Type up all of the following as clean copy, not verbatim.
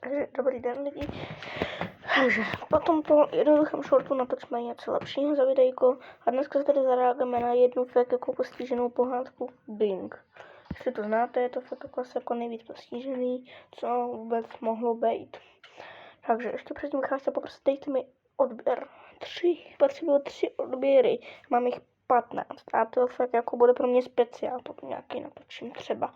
Takže dobrý den lidi. Takže po tomto jednoduchém shortu natočíme něco lepšího za videjko a dneska se tady zareagujeme na jednu fakt jako postiženou pohádku Bing. Jestli to znáte, je to fakt jako nejvíc postižený, co vůbec mohlo být. Takže ještě předtím bych chtěl poprosit, dejte mi odběr. Potřebuji 3 odběry, mám jich 15 a to fakt jako bude pro mě speciál, potom nějaký natočím třeba.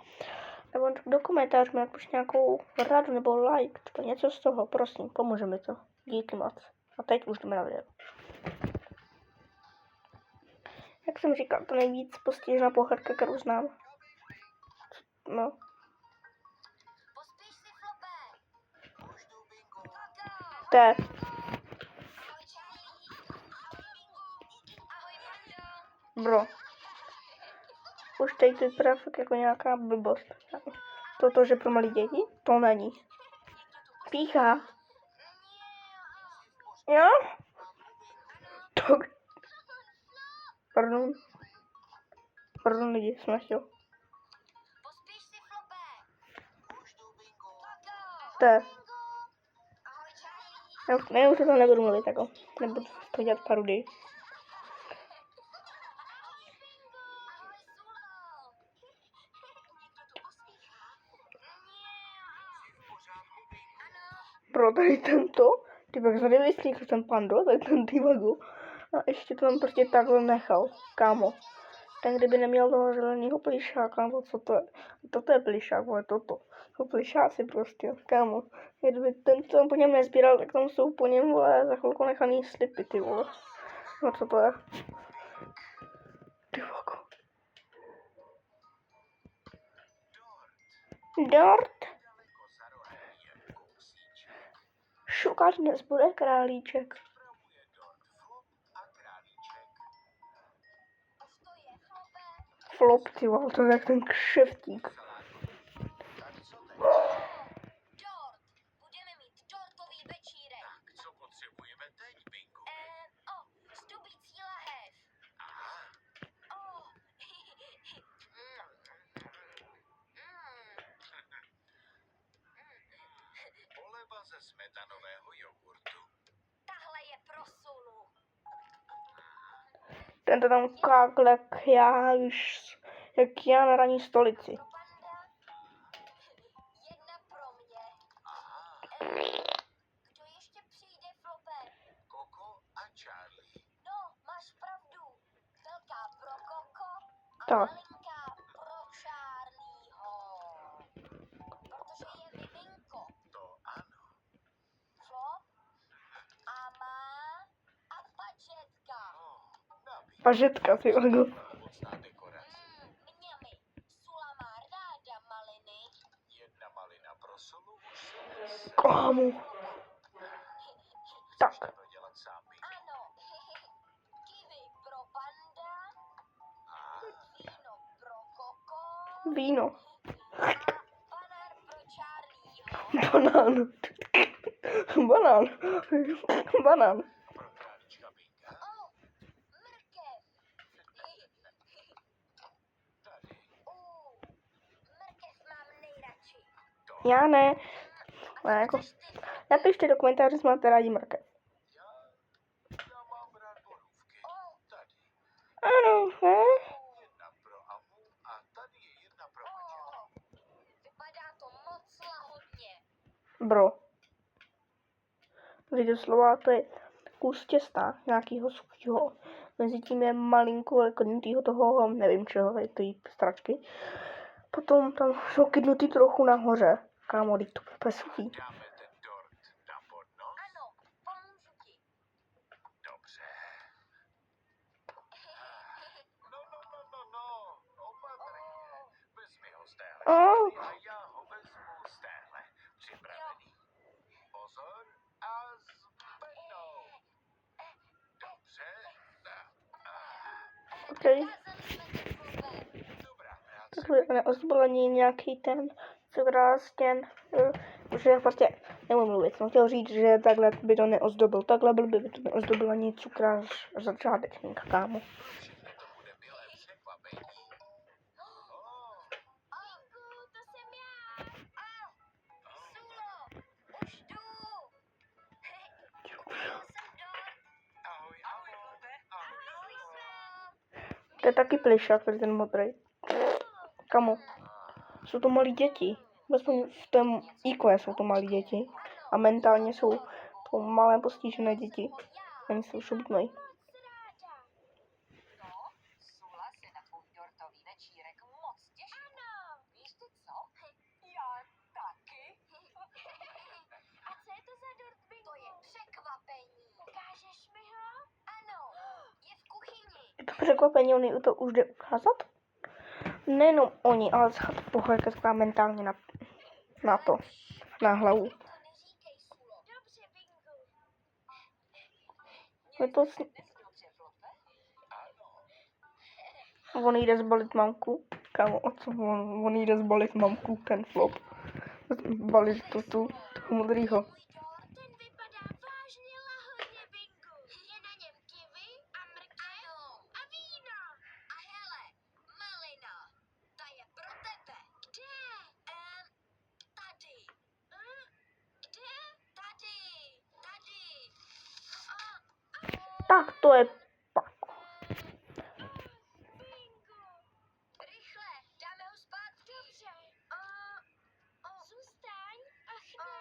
Nebo do komentářů mi napište nějakou radu nebo like, nebo něco z toho, prosím, pomůže mi to. Díky moc. A teď už jdeme na video. Jak jsem říkal, to nejvíc postižená pohádka, kterou znám. No. To je. Bro. Už teď to vypadá fakt jako nějaká blbost. Toto, že pro malé děti, to není. Píchá. Jo? Tak. Pardon lidi, jsem nechtěl. To je. Já už to nebudu mluvit jako. Nebudu to dělat parodii. Pro tady tento, typek z nevěstník, ten pando, tak ten tyvago. A ještě to tam prostě takhle nechal, kámo. Ten kdyby neměl toho zeleného plišáka, nebo co to je? Toto je plišák, ale toto. To plišáci prostě, kámo. Kdyby ten tam po něm nezbíral, tak tam jsou po něm, vole, za chvilku nechaný slipy, ty vole. No co to je? Tyvago. Dort. Šukat dnes bude králíček. Flop, ty vole, to je jak ten kšeftík. Budeme mít dortový večírek. Tak, co potřebujeme teď, Bingu? Stubící lahev. Poleva ze smetanového jogurtu. Tahle je pro Sulu. Tento tam kákle jak já na ranní stolici. Pro panda. Jedna pro mě. Kdo ještě přijde, Flope? Koko a Charlie. No, máš pravdu. Velká pro Koko a Tak. malinká pro Charlieho. Protože je miminko. To ano. Flop a má a pačetka. Nabíj. Pažetka, ty vole. Ovocná dekorace. Mňami. Sula má ráda maliny. Jedna malina pro Sulu už se nese. Kámo. Tak. Chceš to dělat sám, Bingu? Ano. Kiwi pro panda. A Víno pro Koko. Víno. A banán pro Charlieho. Banán. Banán. Banán. pro králička Binga. Mrkev. Tady. Mrkev mám nejradši. Já ne. Ne, jako. Napište do komentářů, jestli máte rádi mrkev. Já mám rád borůvky. Tady. Ano, ne? Jedna pro Amu a tady je jedna pro Pačetku. Vypadá to moc lahodně. Bro. Tady doslova to je kus těsta, nějakýho suchýho. Mezi tím je malinko leknutýho toho, nevím čeho, je to jí stračky. Potom tam jsou kydnutý trochu nahoře. Kámo, teď to bude suchý. Dáme ten dort na podnos? Ano, pomůžu ti. Dobře. No. Opatrně. Vezmi ho z téhle strany a já ho vezmu z téhle. Připravený? Pozor a zvednou. Dobře. Okay. Dobrá práce. Takže neozdoblený nějaký ten cukrástěn, že prostě nemůžu mluvit. Jsem chtěl říct, že takhle by to neozdobil. Takhle by to neozdobil ani cukrář začátečník, kámo. Všechno to bude milé překvapení. Bingu, to jsem já. Sulo, To je taky plišák, tady ten modrý. Kamo, jsou to malí děti. Aspoň v tom IQ jsou to malí děti. A mentálně jsou to malé postižené děti. Oni se už objímají. Moc ráda. No, Sula se na tvůj dortový večírek moc těší. Ano. Víš ty co? Já taky. A co je to za dort bingo? To je překvapení. Ukážeš mi ho? Ano. Je v kuchyni. Je to překvapení, oni to už jde ukázat? Nejenom oni, ale celá pohledka mentálně na to. Na hlavu. To neříkej, Sulo. Dobře, bingo. Je to Dobře, Flope? Ano. on jde zbalit mamku. Kámo, o co on jde zbalit mamku, ten flop. Zbalit tu modrýho. Můj dort, ten vypadá vážně lahodně, bingo. Je na něm kiwi a mrkev a víno. A hele, malina, ta je pro tebe. Kde? Tady, Kde? tady, tady. Tak to je pak. Bingo. Rychle, dáme ho zpátky. Dobře. Zůstaň. Ach ne.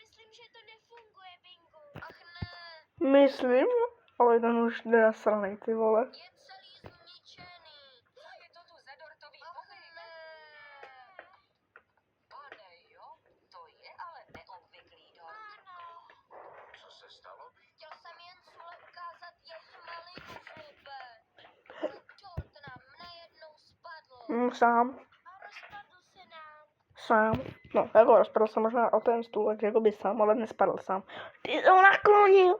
Myslím, že to nefunguje, bingo. Ach ne, Myslím, ale ten už jde nasranej, ty vole. je celý zničený. Co je to tu za dortový pohyb? Pane jo, to je ale neobvyklý dort. Ano. Co se stalo, Bing? Chtěl jsem jen Sule ukázat její malinu, Flope. Dort nám najednou spadl. Sám. A rozpadl se nám. Sám. No, jako rozpadl se možná o ten stůl, takže jako by sám, ale nespadl sám. Ty to naklonil.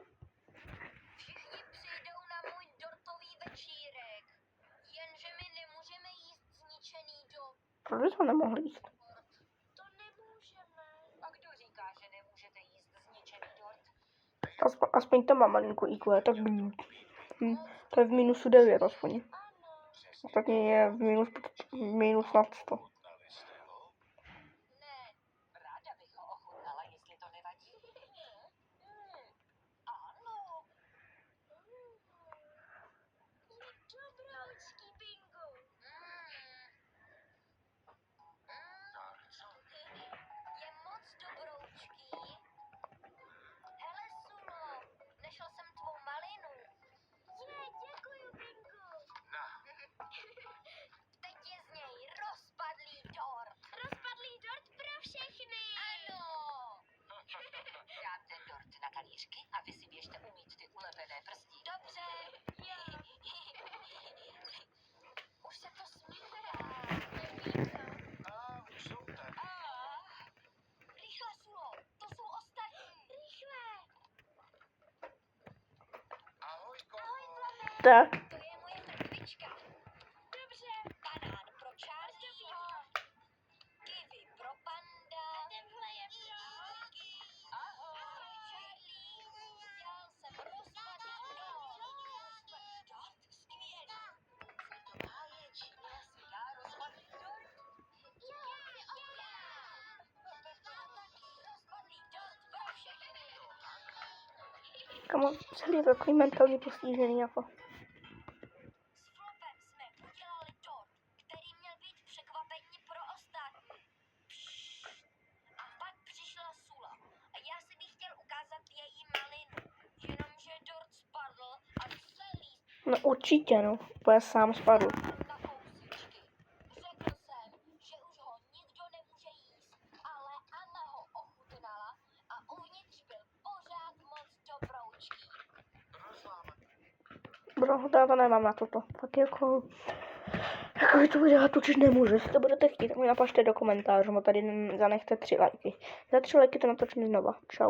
Všichni přijdou na můj dortový večírek. Jenže my nemůžeme jíst zničený dort. Proč by to nemohli jíst? To nemůžeme. A kdo říká, že nemůžete jíst zničený dort? Aspoň to má malinko IQ, tak to je v minusu 9 aspoň. Ano. Ostatně je v minus nad 100. Chutnali jste ho? Ne, ráda bych ho ochutnala, jestli to nevadí. Ano, Je dobroučký, bingo. Tak co? je moc dobroučký. Hele, Sulo, našel jsem tvou malinu. Děkuju, bingo. Na, Teď je z něj rozpadlý dort. Rozpadlý dort pro všechny. Ano. Dám ten dort na talířky a vy si běžte umýt ty ulepené prstí. Dobře. Už se to smívá. a už jsou tady. Rychle, Sulo, to jsou ostatní. Rychle. Ahoj, Koko. Tak, To je moje mrkvička. Dobře. Banán pro Charlieho. Kiwi pro panda. Tenhle je pro. Ahoj, Charlie. Udělal jsem rozpadlý dort. Dort? Skvělý. Co to má většina? Já rozpadlý dort? Rozpadlý dort pro všechny. kamo, celý je takový mentálně postižený jako. S Flopem jsme udělali dort, který měl být překvapení pro ostatní. A pak přišla Sula a já jsem jí chtěl ukázat její malinu. Jenomže dort spadl a celý No určitě, no. Úplně sám spadl. na kousíčky. Řekl jsem, že už ho nikdo nemůže jíst, ale Anna ho ochutnala a uvnitř byl pořád moc dobroučký. Rozlámaný. Bro, já to nemám na toto. Tak jako vy to udělat určitě nemůžu. Jestli to budete chtít, tak mi napište do komentářů. Tady zanechte 3 lajky. Za 3 lajky to natočím znova. Čau.